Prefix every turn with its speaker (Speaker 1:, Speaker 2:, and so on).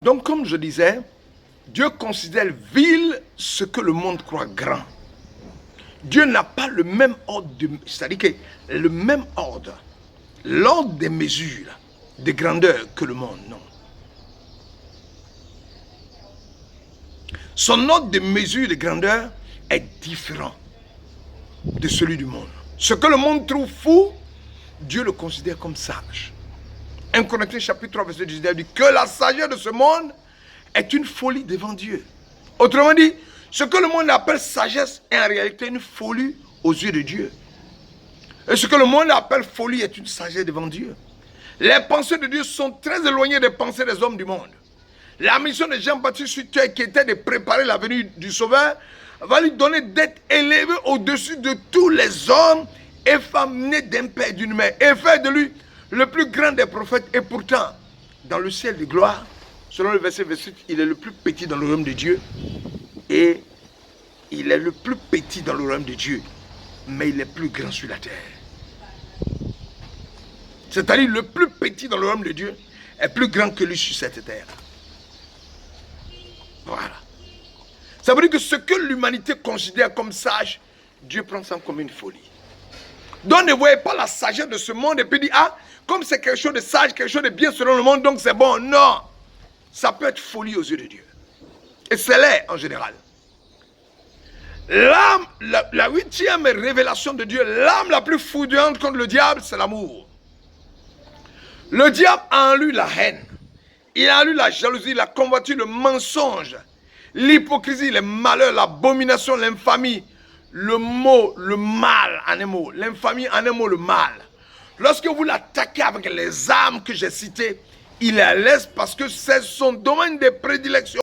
Speaker 1: Donc, comme je disais, Dieu considère vil ce que le monde croit grand. Dieu n'a pas le même ordre, c'est-à-dire que le même ordre, l'ordre des mesures de grandeur que le monde, non. Son ordre de mesure de grandeur est différent de celui du monde. Ce que le monde trouve fou, Dieu le considère comme sage. 1 Corinthiens chapitre 3 verset 19 dit que la sagesse de ce monde est une folie devant Dieu. Autrement dit, ce que le monde appelle sagesse est en réalité une folie aux yeux de Dieu. Et ce que le monde appelle folie est une sagesse devant Dieu. Les pensées de Dieu sont très éloignées des pensées des hommes du monde. La mission de Jean-Baptiste sur terre, qui était de préparer la venue du Sauveur, va lui donner d'être élevé au-dessus de tous les hommes et femmes nés d'un père et d'une mère, et faire de lui le plus grand des prophètes. Et pourtant, dans le ciel de gloire, selon le verset 28, il est le plus petit dans le royaume de Dieu. Et il est le plus petit dans le royaume de Dieu, mais il est plus grand sur la terre. C'est-à-dire le plus petit dans le royaume de Dieu est plus grand que lui sur cette terre. Voilà. Ça veut dire que ce que l'humanité considère comme sage, Dieu prend ça comme une folie. Donc ne voyez pas la sagesse de ce monde et puis dire, ah, comme c'est quelque chose de sage, quelque chose de bien selon le monde, donc c'est bon. Non. Ça peut être folie aux yeux de Dieu. Et c'est l'est en général. L'âme, la huitième révélation de Dieu, l'âme la plus foudroyante contre le diable, c'est l'amour. Le diable a en lui la haine. Il a en lui la jalousie, la convoitise, le mensonge, l'hypocrisie, le malheur, l'abomination, l'infamie, le mot, le mal en un mot, l'infamie en un mot, le mal. Lorsque vous l'attaquez avec les armes que j'ai citées, il est à l'aise parce que c'est son domaine de prédilection.